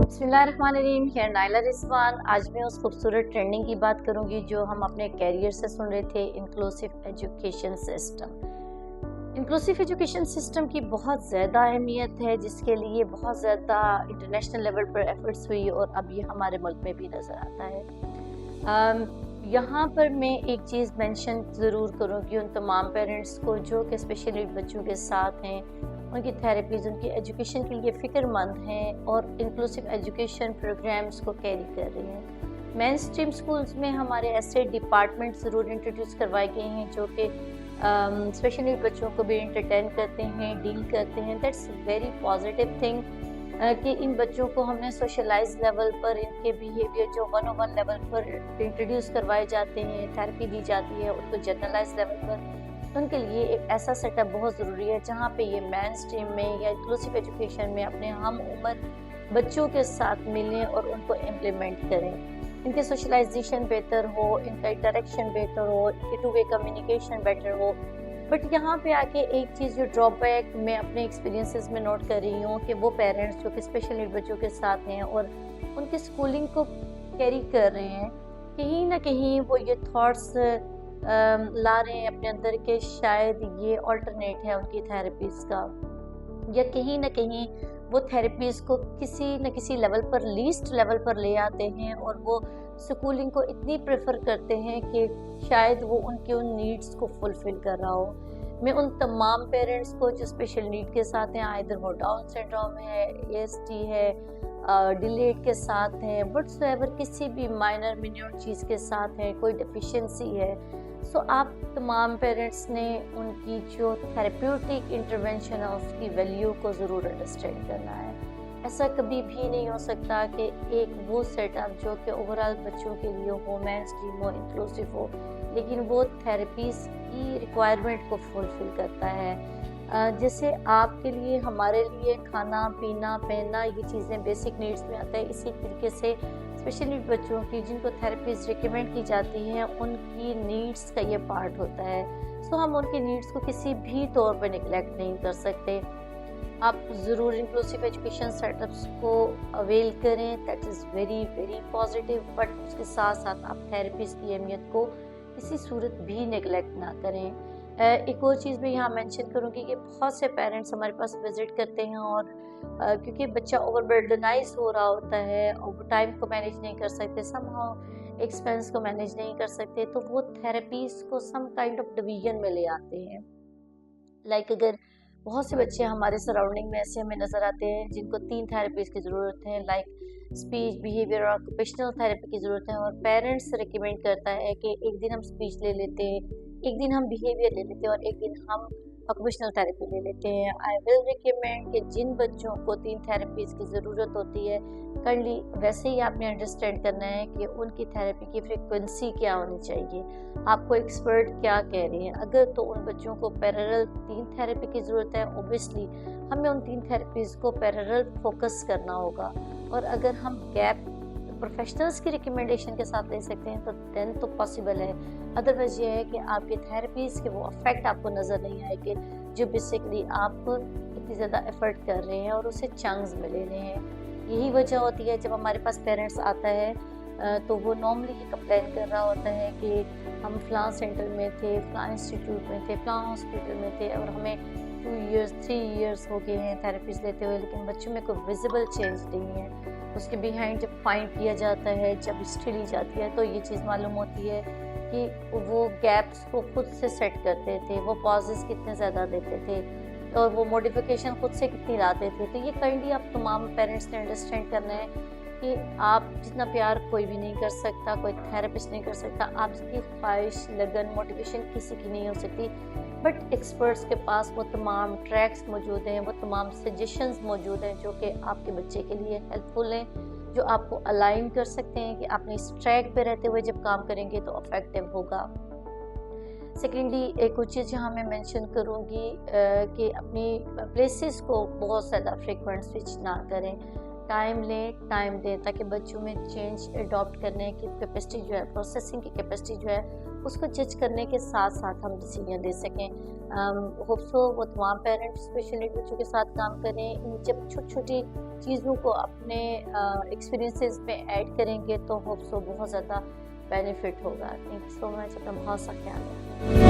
बिस्मिल्लाहिर्रहमानिर्रहीम। Here Naila Rizwan. आज मैं उस खूबसूरत ट्रेंडिंग की बात करूंगी जो हम अपने कैरियर से सुन रहे थे, inclusive education system. Inclusive education system की बहुत ज़्यादा अहमियत है, जिसके लिए बहुत ज़्यादा इंटरनेशनल लेवल पर एफर्ट्स हुई और अब ये हमारे मुल्क में भी नज़र आता है। यहाँ पर मैं एक चीज़ मेंशन ज़रूर करूँगी उन तमाम पेरेंट्स को जो कि स्पेशल नीड बच्चों के साथ हैं, उनकी थेरेपीज़, उनकी एजुकेशन के लिए फ़िक्रमंद हैं और इंक्लूसिव एजुकेशन प्रोग्राम्स को कैरी कर रही हैं। मेन स्ट्रीम स्कूल्स में हमारे ऐसे डिपार्टमेंट ज़रूर इंट्रोड्यूस करवाए गए हैं जो कि स्पेशल नीड बच्चों को भी एंटरटेन करते हैं, डील करते हैं। दैट्स वेरी पॉजिटिव थिंग कि इन बच्चों को हमने सोशलाइज लेवल पर इनके बिहेवियर जो 101 लेवल पर इंट्रोड्यूस करवाए जाते हैं, थेरेपी दी जाती है उनको जनरलाइज लेवल पर, तो उनके लिए एक ऐसा सेटअप बहुत ज़रूरी है जहाँ पे ये मेन स्ट्रीम में या इंक्लूसिव एजुकेशन में अपने हम उम्र बच्चों के साथ मिलें और उनको इम्प्लीमेंट करें। इनके सोशलाइजेशन बेहतर हो, इनका इंटरेक्शन बेहतर हो, इनकी टू वे कम्युनिकेशन बेटर हो। बट यहाँ पे आके एक चीज़ जो ड्रॉबैक मैं अपने एक्सपीरियंसेस में नोट कर रही हूँ कि वो पेरेंट्स जो कि स्पेशल नीड बच्चों के साथ हैं और उनकी स्कूलिंग को कैरी कर रहे हैं, कहीं ना कहीं वो ये थॉट्स ला रहे हैं अपने अंदर के शायद ये ऑल्टरनेट है उनकी थेरेपीज़ का, या कहीं ना कहीं वो थेरेपीज़ को किसी न किसी लेवल पर, लीस्ट लेवल पर ले आते हैं और वो स्कूलिंग को इतनी प्रेफर करते हैं कि शायद वो उनके उन नीड्स को फुलफ़िल कर रहा हो। मैं उन तमाम पेरेंट्स को जो स्पेशल नीड के साथ हैं, आइदर वो डाउन सिंड्रोम है, एएसडी है, डिलेड के साथ हैं, व्हाटसोएवर किसी भी माइनर मिन्यूट चीज़ के साथ हैं, कोई डिफिशिएंसी है, सो आप तमाम पेरेंट्स ने उनकी जो थेरेप्यूटिक इंटरवेंशन है उसकी वैल्यू को ज़रूर अंडरस्टैंड करना है। ऐसा कभी भी नहीं हो सकता कि एक वो सेटअप जो कि ओवरऑल बच्चों के लिए हो, मेन स्ट्रीम हो, इंक्लूसिव हो, लेकिन वो थेरेपीज़ की रिक्वायरमेंट को फुलफ़िल करता है। जैसे आपके लिए, हमारे लिए खाना पीना पहनना ये चीज़ें बेसिक नीड्स में आता है, इसी तरीके से स्पेशल नीड बच्चों की जिनको थेरेपीज रिकमेंड की जाती हैं उनकी नीड्स का ये पार्ट होता है। सो हम उनकी नीड्स को किसी भी तौर पर निगलेक्ट नहीं कर सकते। आप ज़रूर इंक्लूसिव एजुकेशन सेटअप्स को अवेल करें, that is very very positive. But उसके साथ साथ आप थेरेपीज़ की अहमियत को किसी सूरत भी निगलेक्ट ना करें। एक और चीज़ मैं यहाँ मेंशन करूँगी कि बहुत से पेरेंट्स हमारे पास विज़िट करते हैं और क्योंकि बच्चा ओवरबर्डनाइज हो रहा होता है और वो टाइम को मैनेज नहीं कर सकते, समहाउ एक्सपेंस को मैनेज नहीं कर सकते, तो वो थेरेपीज़ को सम काइंड ऑफ डिवीजन में ले आते हैं। लाइक अगर बहुत से बच्चे हमारे सराउंडिंग में ऐसे हमें नज़र आते हैं जिनको 3 थेरेपीज़ की ज़रूरत है, लाइक स्पीच, बिहेवियर और ऑक्यूपेशनल थेरेपी की ज़रूरत है, और पेरेंट्स रिकमेंड करता है कि एक दिन हम स्पीच ले लेते हैं, एक दिन हम बिहेवियर ले लेते हैं और एक दिन हम ऑक्यूपेशनल थेरेपी ले लेते हैं। आई विल रिकमेंड कि जिन बच्चों को 3 थेरेपीज़ की ज़रूरत होती है, काइंडली वैसे ही आपने अंडरस्टैंड करना है कि उनकी थेरेपी की फ्रिक्वेंसी क्या होनी चाहिए, आपको एक्सपर्ट क्या कह रहे हैं। अगर तो उन बच्चों को पैरेलल 3 थेरेपी की ज़रूरत है, ओबियसली हमें उन 3 थेरेपीज़ को पैरेलल फोकस करना होगा। और अगर हम गैप प्रोफेशनल्स की रिकमेंडेशन के साथ ले सकते हैं तो देन तो पॉसिबल है। अदरवाइज ये है कि आपकी थेरेपीज़ के वो इफेक्ट आपको नज़र नहीं आएंगे जो बेसिकली आप इतनी ज़्यादा एफर्ट कर रहे हैं और उसे चंक्स में ले रहे हैं। यही वजह होती है जब हमारे पास पेरेंट्स आता है तो वो नॉर्मली ये कंप्लेन कर रहा होता है कि हम फ़लाँ सेंटर में थे, फ़लाँ इंस्टीट्यूट में थे, फ़लाँ हॉस्पिटल में थे और हमें 2 इयर्स 3 इयर्स हो गए हैं थेरेपीज़ लेते हुए, लेकिन बच्चों में कोई विजिबल चेंज नहीं है। उसके बिहाइंड जब फाइंड किया जाता है, जब हिस्ट्री ली जाती है, तो ये चीज़ मालूम होती है कि वो गैप्स को खुद से सेट करते थे, वो पॉजेस कितने ज़्यादा देते थे और वो मॉडिफिकेशन खुद से कितनी लाते थे। तो ये काइंडली आप तमाम पेरेंट्स ने अंडरस्टैंड करना है कि आप जितना प्यार कोई भी नहीं कर सकता, कोई थेरेपिस्ट नहीं कर सकता, आपकी ख्वाहिश, लगन, मोटिवेशन किसी की नहीं हो सकती। बट एक्सपर्ट्स के पास वो तमाम ट्रैक्स मौजूद हैं, वो तमाम सजेशंस मौजूद हैं जो कि आपके बच्चे के लिए हेल्पफुल हैं, जो आपको अलाइन कर सकते हैं कि आपने इस ट्रैक पे रहते हुए जब काम करेंगे तो इफेक्टिव होगा। सेकेंडली एक और चीज़ यहाँ मैं मेंशन करूँगी कि अपनी प्लेसेस को बहुत ज़्यादा फ्रीक्वेंट स्विच ना करें। टाइम दें ताकि बच्चों में चेंज अडॉप्ट करने की कैपेसिटी जो है, प्रोसेसिंग की कैपेसिटी जो है, उसको जज करने के साथ साथ हम डिसीजन दे सकें। होप सो वो तमाम पेरेंट्स स्पेशली बच्चों के साथ काम करें। जब छोटी छोटी चीज़ों को अपने एक्सपीरियंसेस पे ऐड करेंगे तो होप सो बहुत ज़्यादा बेनिफिट होगा। थैंक यू सो मच, अपना बहुत सा ख्याल रखें।